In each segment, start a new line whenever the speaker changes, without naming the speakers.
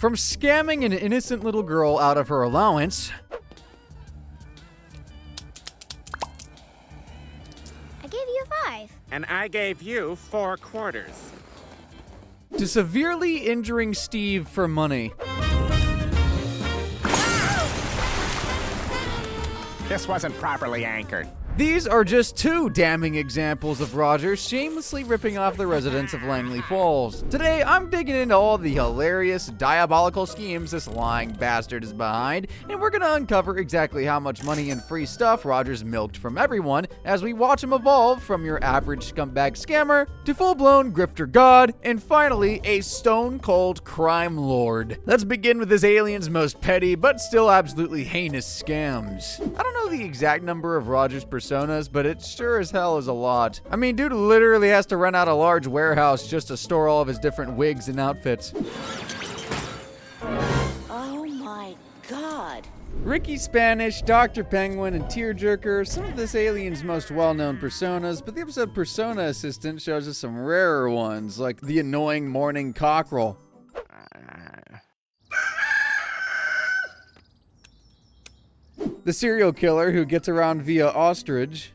From scamming an innocent little girl out of her allowance,
I gave you 5.
And I gave you 4 quarters.
to severely injuring Steve for money.
This wasn't properly anchored.
These are just 2 damning examples of Roger shamelessly ripping off the residents of Langley Falls. Today, I'm digging into all the hilarious, diabolical schemes this lying bastard is behind, and we're gonna uncover exactly how much money and free stuff Roger's milked from everyone as we watch him evolve from your average scumbag scammer to full-blown grifter god, and finally, a stone-cold crime lord. Let's begin with this alien's most petty, but still absolutely heinous scams. I don't know the exact number of Roger's personas, but it sure as hell is a lot. I mean, dude literally has to rent out a large warehouse just to store all of his different wigs and outfits.
Oh my god.
Ricky Spanish, Dr. Penguin, and Tearjerker are some of this alien's most well-known personas, but the episode Persona Assistant shows us some rarer ones, like the annoying morning cockerel. The serial killer who gets around via ostrich.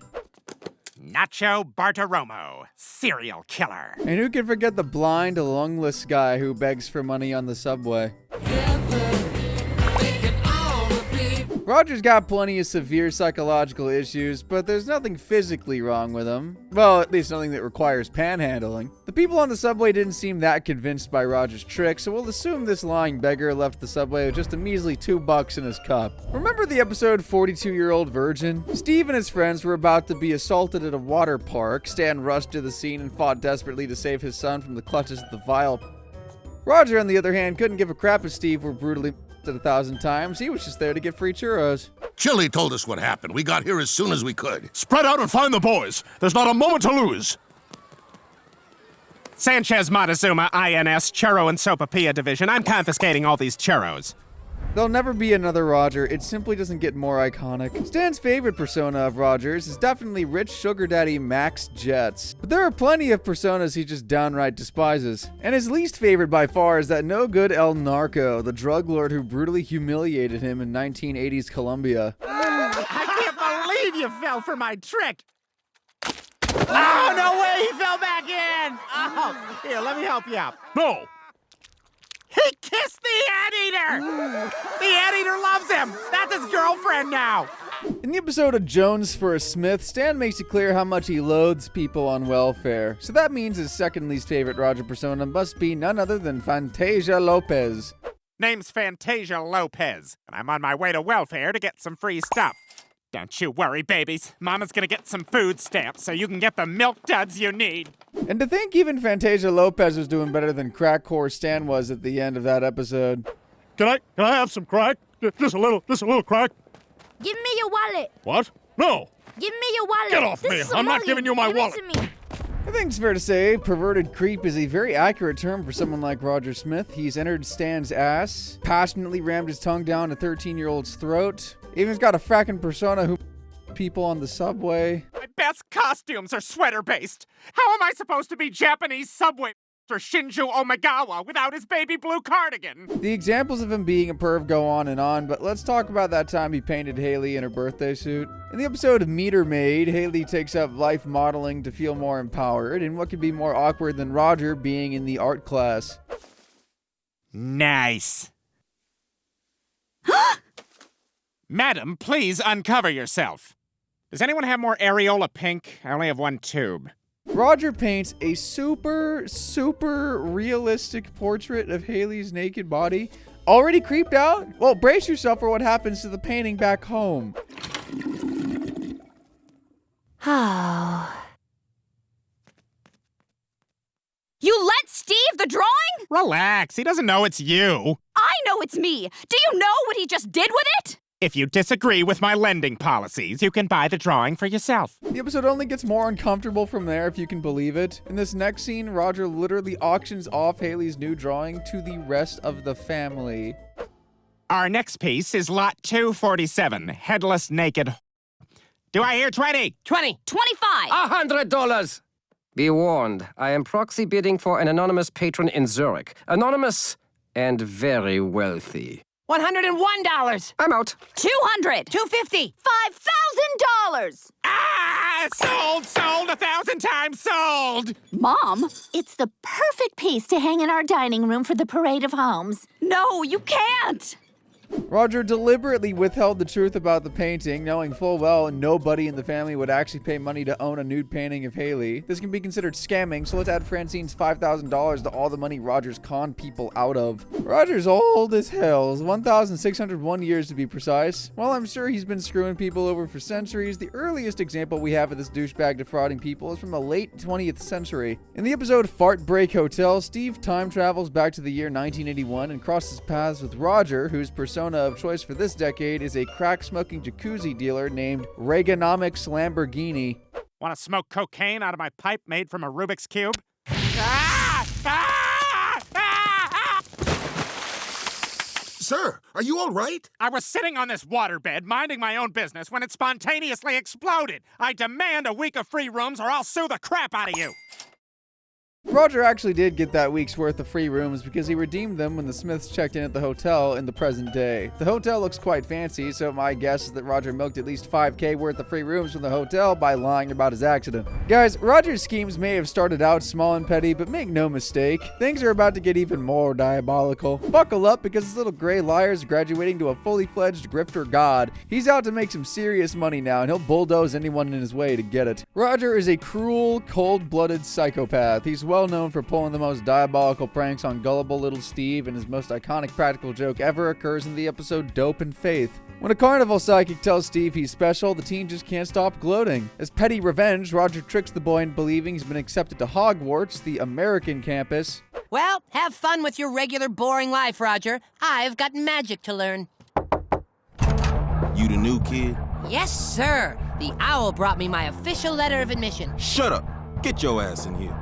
Nacho Bartiromo, serial killer.
And who can forget the blind, lungless guy who begs for money on the subway? Roger's got plenty of severe psychological issues, but there's nothing physically wrong with him. Well, at least nothing that requires panhandling. The people on the subway didn't seem that convinced by Roger's trick, so we'll assume this lying beggar left the subway with just a measly $2 in his cup. Remember the episode 42-Year-Old Virgin? Steve and his friends were about to be assaulted at a water park. Stan rushed to the scene and fought desperately to save his son from the clutches of the vile. Roger, on the other hand, couldn't give a crap if Steve were brutally 1,000 times. He was just there to get free churros.
Chili told us what happened. We got here as soon as we could.
Spread out and find the boys. There's not a moment to lose.
Sanchez Montezuma, INS, Churro and Sopapilla Division. I'm confiscating all these churros.
There'll never be another Roger. It simply doesn't get more iconic. Stan's favorite persona of Roger's is definitely rich sugar daddy Max Jets. But there are plenty of personas he just downright despises. And his least favorite by far is that no good El Narco, the drug lord who brutally humiliated him in 1980s Colombia.
I can't believe you fell for my trick. Oh, no way, he fell back in. Oh, here, let me help you out.
No.
He kissed the anteater! The anteater loves him! That's his girlfriend now!
In the episode of Jones for a Smith, Stan makes it clear how much he loathes people on welfare. So that means his second least favorite Roger persona must be none other than Fantasia Lopez.
Name's Fantasia Lopez, and I'm on my way to welfare to get some free stuff. Don't you worry, babies. Mama's gonna get some food stamps so you can get the milk duds you need.
And to think even Fantasia Lopez was doing better than crack whore Stan was at the end of that episode.
Can I have some crack? Just a little crack.
Give me your wallet.
What? No.
Give me your wallet.
Get off
This
me.
is
I'm not
Somalian.
giving you my
Give it
wallet.
to me.
I think it's fair to say perverted creep is a very accurate term for someone like Roger Smith. He's entered Stan's ass, passionately rammed his tongue down a 13-year-old's throat, even's got a frackin' persona who people on the subway.
My best costumes are sweater-based. How am I supposed to be Japanese subway or Shinju Omagawa without his baby blue cardigan?
The examples of him being a perv go on, but let's talk about that time he painted Haley in her birthday suit. In the episode of Meter Maid, Haley takes up life modeling to feel more empowered, and what could be more awkward than Roger being in the art class?
Nice. Madam, please uncover yourself. Does anyone have more areola pink? I only have 1 tube.
Roger paints a super realistic portrait of Haley's naked body. Already creeped out? Well, brace yourself for what happens to the painting back home.
Oh. You let Steve the drawing?
Relax, he doesn't know it's you.
I know it's me. Do you know what he just did with it?
If you disagree with my lending policies, you can buy the drawing for yourself.
The episode only gets more uncomfortable from there, if you can believe it. In this next scene, Roger literally auctions off Haley's new drawing to the rest of the family.
Our next piece is Lot 247, Headless Naked. Do I hear 20?
20. 25.
$100! Be warned, I am proxy bidding for an anonymous patron in Zurich. Anonymous and very wealthy.
$101.
I'm out.
200. 250.
$5,000!
Ah! Sold! 1,000 times sold!
Mom, it's the perfect piece to hang in our dining room for the parade of homes.
No, you can't.
Roger deliberately withheld the truth about the painting, knowing full well nobody in the family would actually pay money to own a nude painting of Haley. This can be considered scamming, so let's add Francine's $5,000 to all the money Roger's conned people out of. Roger's old as hell, 1,601 years to be precise. While I'm sure he's been screwing people over for centuries, the earliest example we have of this douchebag defrauding people is from the late 20th century. In the episode Fart Break Hotel, Steve time travels back to the year 1981 and crosses paths with Roger, whose persona of choice for this decade is a crack-smoking jacuzzi dealer named Reaganomics Lamborghini.
Want to smoke cocaine out of my pipe made from a Rubik's Cube? Ah! Ah! Ah! Ah!
Sir, are you all right?
I was sitting on this waterbed, minding my own business, when it spontaneously exploded. I demand a week of free rooms or I'll sue the crap out of you.
Roger actually did get that week's worth of free rooms because he redeemed them when the Smiths checked in at the hotel in the present day. The hotel looks quite fancy, so my guess is that Roger milked at least $5,000 worth of free rooms from the hotel by lying about his accident. Guys, Roger's schemes may have started out small and petty, but make no mistake, things are about to get even more diabolical. Buckle up because this little gray liar is graduating to a fully fledged grifter god. He's out to make some serious money now, and he'll bulldoze anyone in his way to get it. Roger is a cruel, cold-blooded psychopath. He's well known for pulling the most diabolical pranks on gullible little Steve, and his most iconic practical joke ever occurs in the episode Dope and Faith. When a carnival psychic tells Steve he's special, the teen just can't stop gloating. As petty revenge, Roger tricks the boy into believing he's been accepted to Hogwarts, the American campus.
Well, have fun with your regular boring life, Roger. I've got magic to learn.
You the new kid?
Yes, sir. The owl brought me my official letter of admission.
Shut up. Get your ass in here.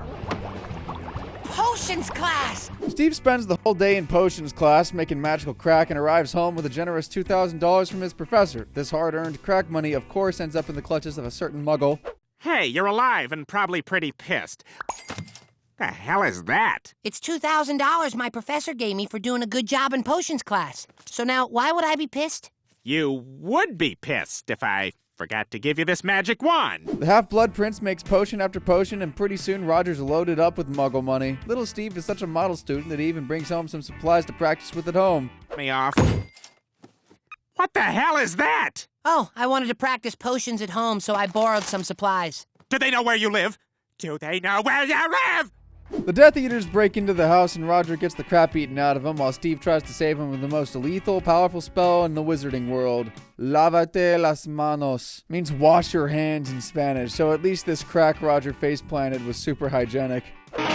Potions class!
Steve spends the whole day in potions class making magical crack and arrives home with a generous $2,000 from his professor. This hard-earned crack money, of course, ends up in the clutches of a certain muggle.
Hey, you're alive and probably pretty pissed. The hell is that?
It's $2,000 my professor gave me for doing a good job in potions class. So now, why would I be pissed?
You would be pissed if I forgot to give you this magic wand.
The Half-Blood Prince makes potion after potion, and pretty soon Roger's loaded up with muggle money. Little Steve is such a model student that he even brings home some supplies to practice with at home.
Me off. What the hell is that?
Oh, I wanted to practice potions at home, so I borrowed some supplies.
Do they know where you live? Do they know where you live?
The Death Eaters break into the house and Roger gets the crap eaten out of him while Steve tries to save him with the most lethal, powerful spell in the wizarding world. Lávate las manos means wash your hands in Spanish, so at least this crack Roger face planted was super hygienic.
Get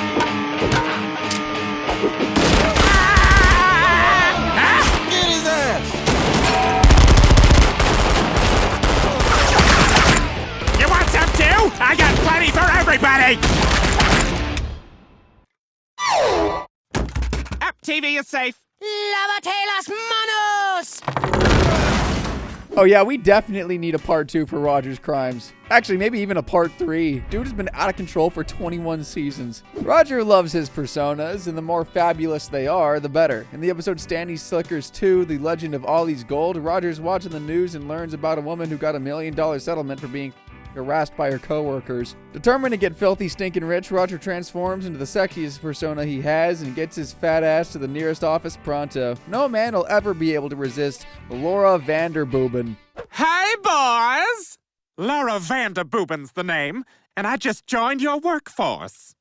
his ass!
You want some too? I got plenty for everybody! TV is safe.
Lávate las manos!
Oh yeah, we definitely need a part 2 for Roger's crimes. Actually, maybe even a part 3. Dude has been out of control for 21 seasons. Roger loves his personas, and the more fabulous they are, the better. In the episode Stanley Slickers 2, The Legend of Ollie's Gold, Roger's watching the news and learns about a woman who got $1 million settlement for being harassed by her co-workers. Determined to get filthy stinking rich, Roger transforms into the sexiest persona he has and gets his fat ass to the nearest office pronto. No man will ever be able to resist Laura Vanderbooben.
Hey, boys! Laura Vanderbooben's the name, and I just joined your workforce.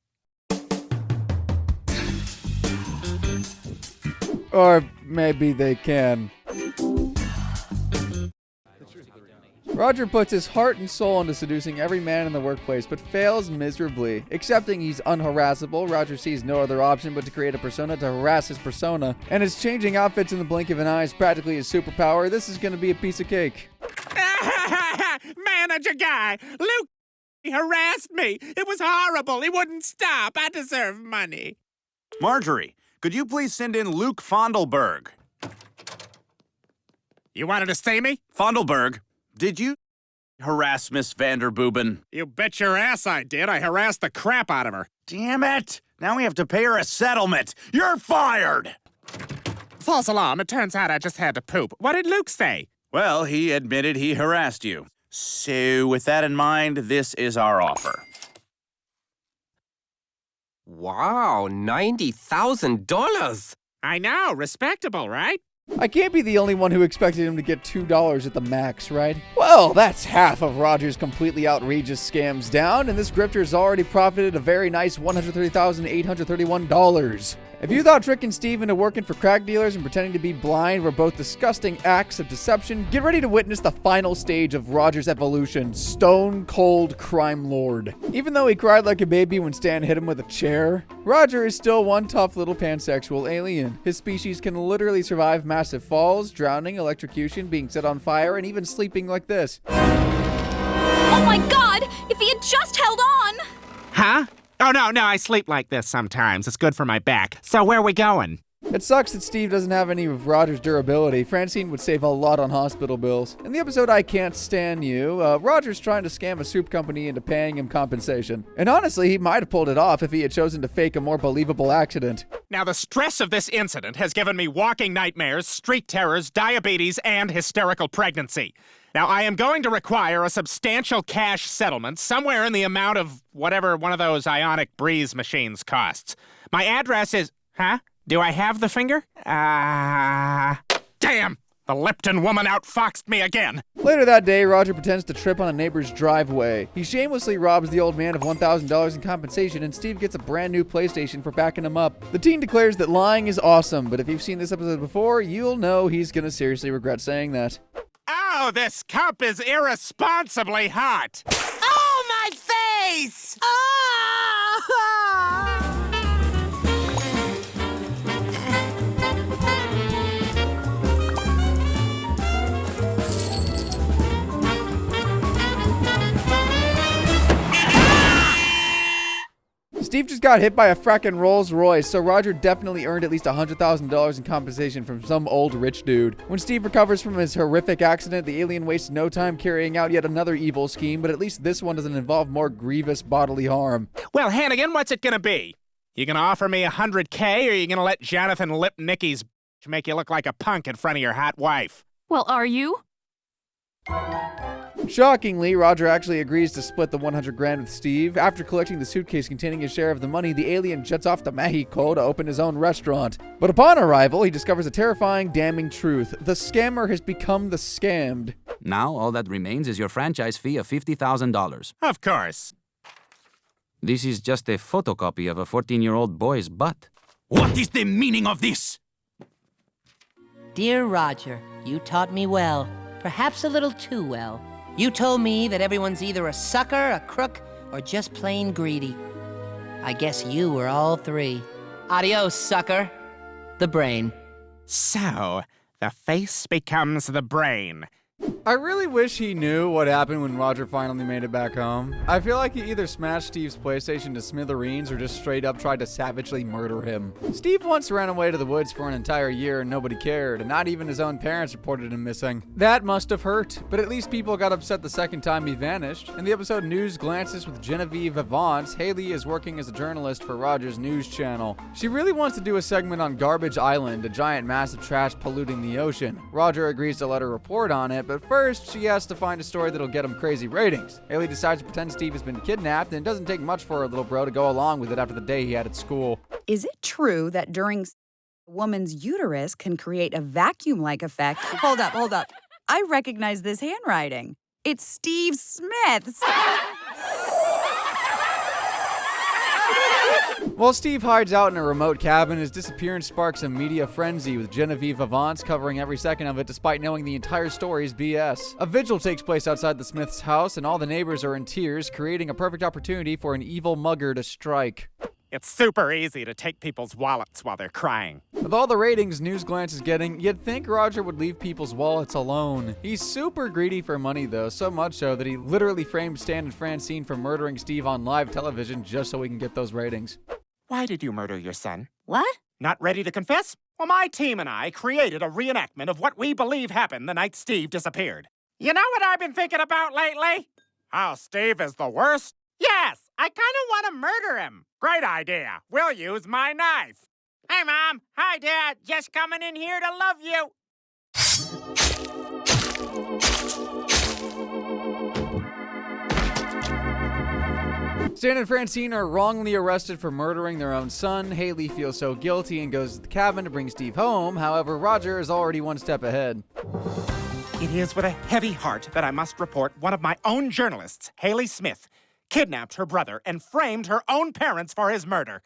Or maybe they can. Roger puts his heart and soul into seducing every man in the workplace, but fails miserably. Accepting he's unharassable, Roger sees no other option but to create a persona to harass his persona. And his changing outfits in the blink of an eye is practically his superpower. This is gonna be a piece of cake.
Manager guy, Luke harassed me. It was horrible. He wouldn't stop. I deserve money.
Marjorie, could you please send in Luke Fondelberg?
You wanted to see me?
Fondelberg, did you harass Miss Vanderbooben?
You bet your ass I did. I harassed the crap out of her.
Damn it! Now we have to pay her a settlement. You're fired!
False alarm. It turns out I just had to poop. What did Luke say?
Well, he admitted he harassed you. So, with that in mind, this is our offer.
Wow, $90,000!
I know. Respectable, right?
I can't be the only one who expected him to get $2 at the max, right? Well, that's half of Roger's completely outrageous scams down, and this grifter's already profited a very nice $130,831. If you thought tricking Steve into working for crack dealers and pretending to be blind were both disgusting acts of deception, get ready to witness the final stage of Roger's evolution, Stone Cold Crime Lord. Even though he cried like a baby when Stan hit him with a chair, Roger is still one tough little pansexual alien. His species can literally survive massive falls, drowning, electrocution, being set on fire, and even sleeping like this.
Oh my god! If he had just held on!
Huh? Oh, no, I sleep like this sometimes. It's good for my back. So where are we going?
It sucks that Steve doesn't have any of Roger's durability. Francine would save a lot on hospital bills. In the episode I Can't Stand You, Roger's trying to scam a soup company into paying him compensation. And honestly, he might have pulled it off if he had chosen to fake a more believable accident.
Now, the stress of this incident has given me walking nightmares, street terrors, diabetes, and hysterical pregnancy. Now, I am going to require a substantial cash settlement somewhere in the amount of whatever one of those ionic breeze machines costs. My address is... Huh? Do I have the finger? Damn! The Lipton woman outfoxed me again.
Later that day, Roger pretends to trip on a neighbor's driveway. He shamelessly robs the old man of $1,000 in compensation, and Steve gets a brand new PlayStation for backing him up. The teen declares that lying is awesome, but if you've seen this episode before, you'll know he's gonna seriously regret saying that.
Oh, this cup is irresponsibly hot.
Oh, my face!
Steve just got hit by a frackin' Rolls Royce, so Roger definitely earned at least $100,000 in compensation from some old rich dude. When Steve recovers from his horrific accident, the alien wastes no time carrying out yet another evil scheme, but at least this one doesn't involve more grievous bodily harm.
Well, Hannigan, what's it gonna be? You gonna offer me $100K, or you gonna let Jonathan Lipnicki's make you look like a punk in front of your hot wife?
Well, are you?
Shockingly, Roger actually agrees to split the $100,000 with Steve. After collecting the suitcase containing his share of the money, the alien jets off to Mexico to open his own restaurant. But upon arrival, he discovers a terrifying, damning truth. The scammer has become the scammed.
Now, all that remains is your franchise fee of $50,000.
Of course.
This is just a photocopy of a 14-year-old boy's butt.
What is the meaning of this?
Dear Roger, you taught me well, perhaps a little too well. You told me that everyone's either a sucker, a crook, or just plain greedy. I guess you were all three. Adios, sucker. The brain.
So, the face becomes the brain.
I really wish he knew what happened when Roger finally made it back home. I feel like he either smashed Steve's PlayStation to smithereens or just straight up tried to savagely murder him. Steve once ran away to the woods for an entire year and nobody cared, and not even his own parents reported him missing. That must have hurt, but at least people got upset the second time he vanished. In the episode News Glances with Genevieve Avance, Haley is working as a journalist for Roger's news channel. She really wants to do a segment on Garbage Island, a giant mass of trash polluting the ocean. Roger agrees to let her report on it, but first, she has to find a story that'll get him crazy ratings. Haley decides to pretend Steve has been kidnapped, and it doesn't take much for her little bro to go along with it after the day he had at school.
Is it true that during a woman's uterus can create a vacuum-like effect? Hold up. I recognize this handwriting. It's Steve Smith's.
While Steve hides out in a remote cabin, his disappearance sparks a media frenzy with Genevieve Avance covering every second of it despite knowing the entire story is BS. A vigil takes place outside the Smiths' house and all the neighbors are in tears, creating a perfect opportunity for an evil mugger to strike.
It's super easy to take people's wallets while they're crying.
With all the ratings News Glance is getting, you'd think Roger would leave people's wallets alone. He's super greedy for money though, so much so that he literally framed Stan and Francine for murdering Steve on live television just so he can get those ratings.
Why did you murder your son?
What?
Not ready to confess? Well, my team and I created a reenactment of what we believe happened the night Steve disappeared. You know what I've been thinking about lately? How Steve is the worst? Yes, I kind of want to murder him. Great idea. We'll use my knife. Hi, Mom. Hi, Dad. Just coming in here to love you.
Stan and Francine are wrongly arrested for murdering their own son. Haley feels so guilty and goes to the cabin to bring Steve home. However, Roger is already one step ahead.
It is with a heavy heart that I must report one of my own journalists, Haley Smith, kidnapped her brother and framed her own parents for his murder.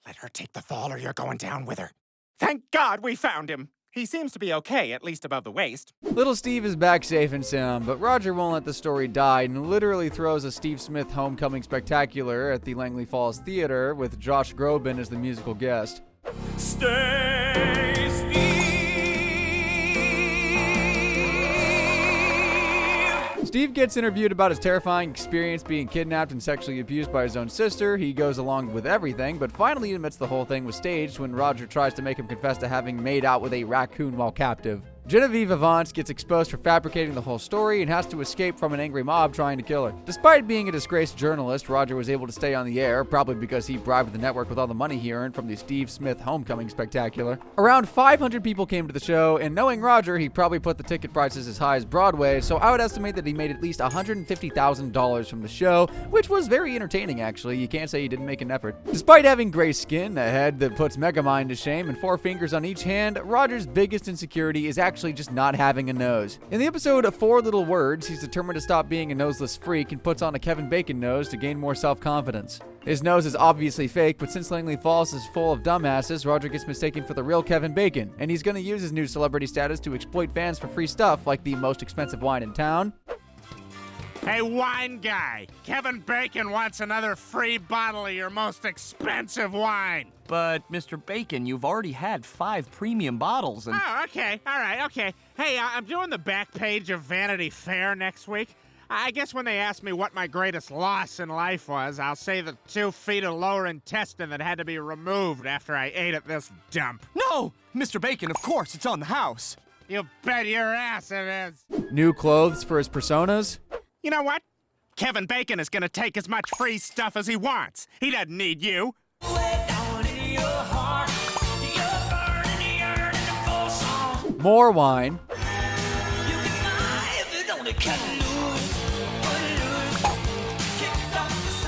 Let her take the fall or you're going down with her. Thank God we found him. He seems to be okay, at least above the waist.
Little Steve is back safe and sound, but Roger won't let the story die and literally throws a Steve Smith homecoming spectacular at the Langley Falls Theater with Josh Groban as the musical guest.
Stay, Steve.
Steve gets interviewed about his terrifying experience being kidnapped and sexually abused by his own sister. He goes along with everything, but finally admits the whole thing was staged when Roger tries to make him confess to having made out with a raccoon while captive. Genevieve Avance gets exposed for fabricating the whole story and has to escape from an angry mob trying to kill her. Despite being a disgraced journalist, Roger was able to stay on the air, probably because he bribed the network with all the money he earned from the Steve Smith homecoming spectacular. Around 500 people came to the show, and knowing Roger, he probably put the ticket prices as high as Broadway, so I would estimate that he made at least $150,000 from the show, which was very entertaining actually. You can't say he didn't make an effort. Despite having gray skin, a head that puts Megamind to shame, and 4 fingers on each hand, Roger's biggest insecurity is actually just not having a nose. In the episode 4 Little Words, he's determined to stop being a noseless freak and puts on a Kevin Bacon nose to gain more self-confidence. His nose is obviously fake, but since Langley Falls is full of dumbasses, Roger gets mistaken for the real Kevin Bacon, and he's gonna use his new celebrity status to exploit fans for free stuff like the most expensive wine in town.
Hey, wine guy, Kevin Bacon wants another free bottle of your most expensive wine.
But, Mr. Bacon, you've already had 5 premium bottles and—
Oh, okay, all right, okay. Hey, I'm doing the back page of Vanity Fair next week. I guess when they ask me what my greatest loss in life was, I'll say the 2 feet of lower intestine that had to be removed after I ate at this dump.
No! Mr. Bacon, of course, it's on the house.
You bet your ass it is.
New clothes for his personas.
You know what? Kevin Bacon is gonna take as much free stuff as he wants. He doesn't need you.
More wine.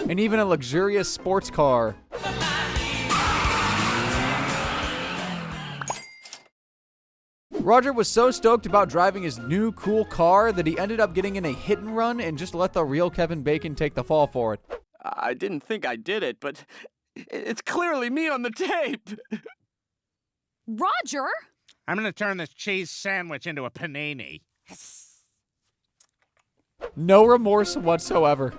And even a luxurious sports car. Roger was so stoked about driving his new cool car that he ended up getting in a hit and run and just let the real Kevin Bacon take the fall for it.
I didn't think I did it, but it's clearly me on the tape.
Roger?
I'm gonna turn this cheese sandwich into a panini.
No remorse whatsoever.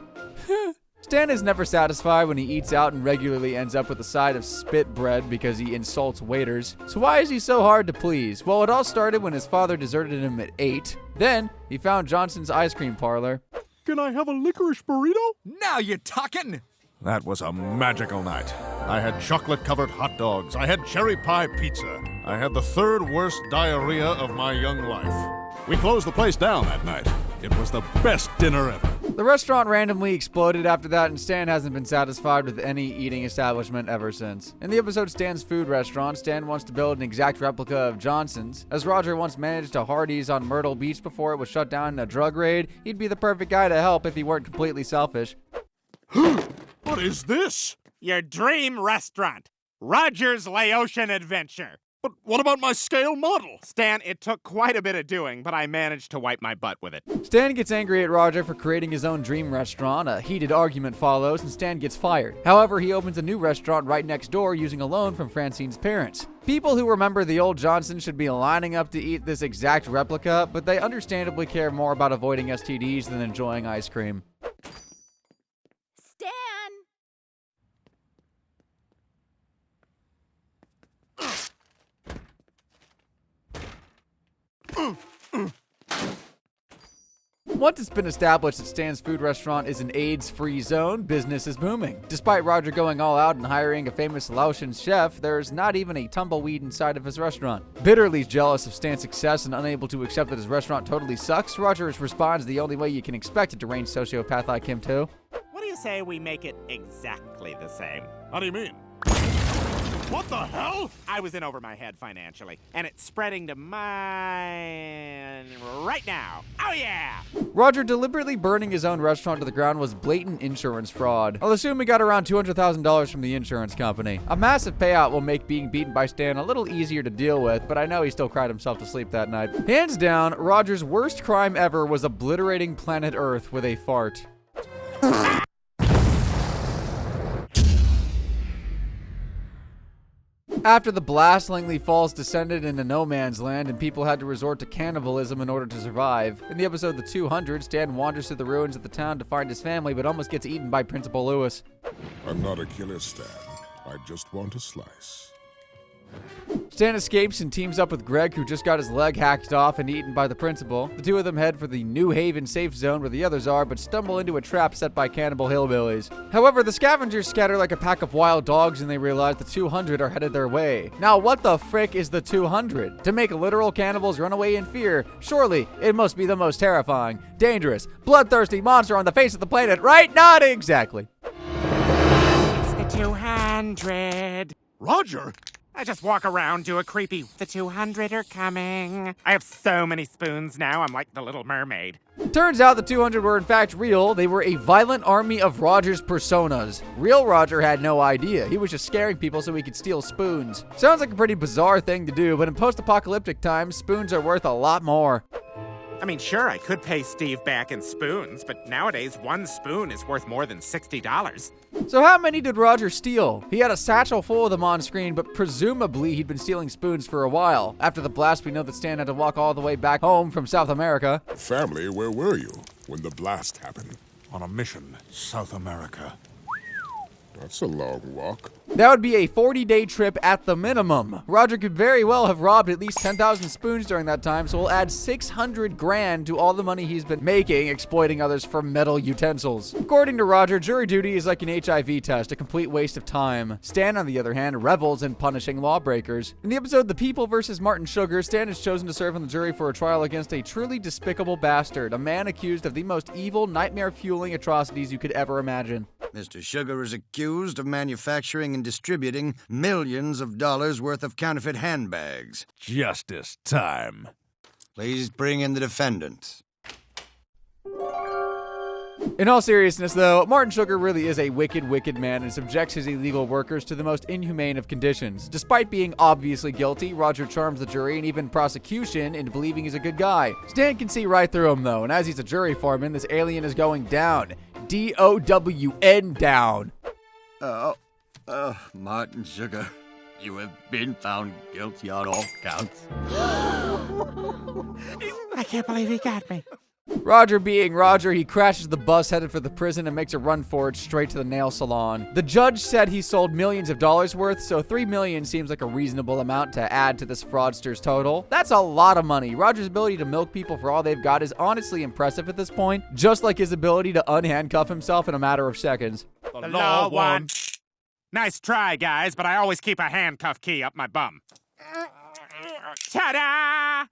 Stan is never satisfied when he eats out and regularly ends up with a side of spit bread because he insults waiters. So why is he so hard to please? Well, it all started when his father deserted him at 8. Then, he found Johnson's ice cream parlor.
Can I have a licorice burrito?
Now you're talking!
That was a magical night. I had chocolate-covered hot dogs. I had cherry pie pizza. I had the 3rd worst diarrhea of my young life. We closed the place down that night. It was the best dinner ever.
The restaurant randomly exploded after that, and Stan hasn't been satisfied with any eating establishment ever since. In the episode Stan's Food Restaurant, Stan wants to build an exact replica of Johnson's. As Roger once managed a Hardee's on Myrtle Beach before it was shut down in a drug raid, he'd be the perfect guy to help if he weren't completely selfish.
What is this?
Your dream restaurant. Roger's Laotian Adventure.
But what about my scale model?
Stan, it took quite a bit of doing, but I managed to wipe my butt with it.
Stan gets angry at Roger for creating his own dream restaurant. A heated argument follows, and Stan gets fired. However, he opens a new restaurant right next door using a loan from Francine's parents. People who remember the old Johnson should be lining up to eat this exact replica, but they understandably care more about avoiding STDs than enjoying ice cream.
Stan!
Once it's been established that Stan's Food Restaurant is an AIDS-free zone, business is booming. Despite Roger going all out and hiring a famous Laotian chef, there's not even a tumbleweed inside of his restaurant. Bitterly jealous of Stan's success and unable to accept that his restaurant totally sucks, Roger responds the only way you can expect a deranged sociopath like him to.
What do you say we make it exactly the same?
How do you mean? What the hell?
I was in over my head financially, and it's spreading to mine right now. Oh, yeah!
Roger deliberately burning his own restaurant to the ground was blatant insurance fraud. I'll assume he got around $200,000 from the insurance company. A massive payout will make being beaten by Stan a little easier to deal with, but I know he still cried himself to sleep that night. Hands down, Roger's worst crime ever was obliterating planet Earth with a fart. After the blast, Langley Falls descended into no man's land and people had to resort to cannibalism in order to survive. In the episode The 200, Stan wanders through the ruins of the town to find his family but almost gets eaten by Principal Lewis.
I'm not a killer, Stan. I just want a slice.
Stan escapes and teams up with Greg, who just got his leg hacked off and eaten by the principal. The two of them head for the New Haven safe zone where the others are, but stumble into a trap set by cannibal hillbillies. However, the scavengers scatter like a pack of wild dogs and they realize the 200 are headed their way. Now, what the frick is the 200? To make literal cannibals run away in fear? Surely, it must be the most terrifying, dangerous, bloodthirsty monster on the face of the planet, right? Not exactly.
It's the 200.
Roger!
I just walk around, do a creepy, the 200 are coming. I have so many spoons now, I'm like the Little Mermaid.
Turns out the 200 were in fact real. They were a violent army of Roger's personas. Real Roger had no idea. He was just scaring people so he could steal spoons. Sounds like a pretty bizarre thing to do, but in post-apocalyptic times, spoons are worth a lot more.
I mean, sure, I could pay Steve back in spoons, but nowadays one spoon is worth more than $60.
So how many did Roger steal? He had a satchel full of them on screen, but presumably he'd been stealing spoons for a while. After the blast, we know that Stan had to walk all the way back home from South America.
Family, where were you when the blast happened?
On a mission, South America.
That's a long walk.
That would be a 40-day trip at the minimum. Roger could very well have robbed at least 10,000 spoons during that time, so we'll add 600 grand to all the money he's been making exploiting others for metal utensils. According to Roger, jury duty is like an HIV test, a complete waste of time. Stan, on the other hand, revels in punishing lawbreakers. In the episode The People vs. Martin Sugar, Stan is chosen to serve on the jury for a trial against a truly despicable bastard, a man accused of the most evil, nightmare-fueling atrocities you could ever imagine.
Mr. Sugar is accused of manufacturing and distributing millions of dollars worth of counterfeit handbags.
Justice time.
Please bring in the defendant.
In all seriousness, though, Martin Sugar really is a wicked, wicked man and subjects his illegal workers to the most inhumane of conditions. Despite being obviously guilty, Roger charms the jury and even prosecution into believing he's a good guy. Stan can see right through him, though, and as he's a jury foreman, this alien is going down. D-O-W-N down.
Martin Sugar, you have been found guilty on all counts.
I can't believe he got me.
Roger being Roger, he crashes the bus headed for the prison and makes a run for it straight to the nail salon. The judge said he sold millions of dollars worth, so $3 million seems like a reasonable amount to add to this fraudster's total. That's a lot of money. Roger's ability to milk people for all they've got is honestly impressive at this point, just like his ability to unhandcuff himself in a matter of seconds.
The law won. Nice try, guys, but I always keep a handcuff key up my bum. Ta-da! Ah!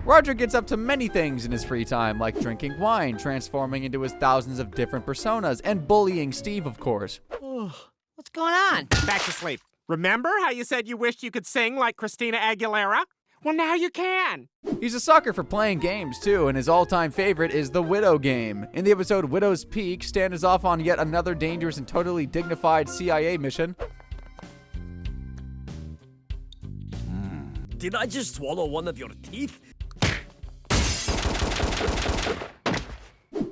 Roger gets up to many things in his free time, like drinking wine, transforming into his thousands of different personas, and bullying Steve, of course.
What's going on?
Back to sleep. Remember how you said you wished you could sing like Christina Aguilera? Well, now you can.
He's a sucker for playing games, too, and his all-time favorite is the Widow game. In the episode Widow's Peak, Stan is off on yet another dangerous and totally dignified CIA mission.
Did I just swallow one of your teeth?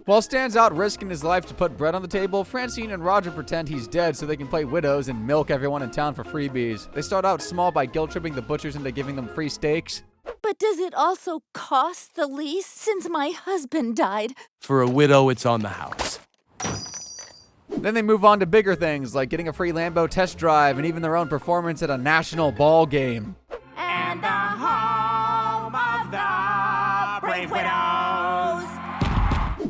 While Stan's out risking his life to put bread on the table, Francine and Roger pretend he's dead so they can play widows and milk everyone in town for freebies. They start out small by guilt-tripping the butchers into giving them free steaks.
But does it also cost the least since my husband died?
For a widow, it's on the house.
Then they move on to bigger things like getting a free Lambo test drive and even their own performance at a national ball game.
And the home of the brave widows.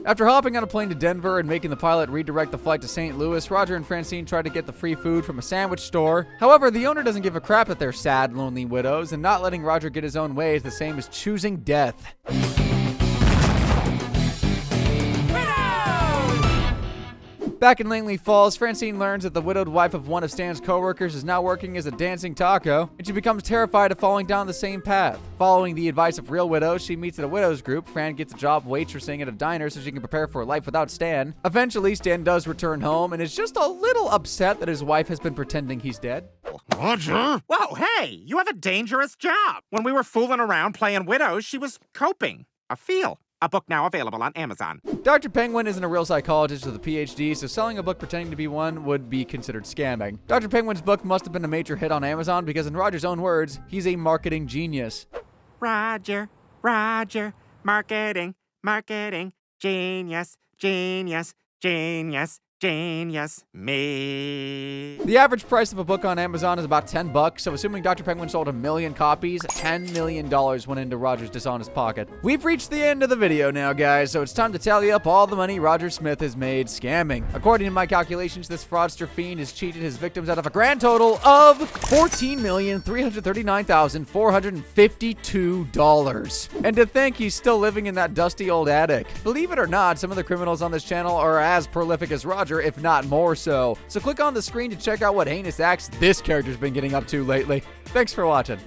After hopping on a plane to Denver and making the pilot redirect the flight to St. Louis, Roger and Francine try to get the free food from a sandwich store. However, the owner doesn't give a crap that they're sad, lonely widows, and not letting Roger get his own way is the same as choosing death. Back in Langley Falls, Francine learns that the widowed wife of one of Stan's coworkers is now working as a dancing taco, and she becomes terrified of falling down the same path. Following the advice of real widows, she meets at a widows group. Fran gets a job waitressing at a diner so she can prepare for a life without Stan. Eventually, Stan does return home and is just a little upset that his wife has been pretending he's dead.
Roger?
Whoa, hey, you have a dangerous job. When we were fooling around playing widows, she was coping. A feel. A book now available on Amazon.
Dr. Penguin isn't a real psychologist with a PhD, so selling a book pretending to be one would be considered scamming. Dr. Penguin's book must have been a major hit on Amazon because, in Roger's own words, he's a marketing genius.
Roger, marketing, genius, me.
The average price of a book on Amazon is about $10, so assuming Dr. Penguin sold 1 million copies, $10 million went into Roger's dishonest pocket. We've reached the end of the video now, guys, so it's time to tally up all the money Roger Smith has made scamming. According to my calculations, this fraudster fiend has cheated his victims out of a grand total of $14,339,452. And to think he's still living in that dusty old attic. Believe it or not, some of the criminals on this channel are as prolific as Roger, if not more so. So click on the screen to check out what heinous acts this character's been getting up to lately. Thanks for watching.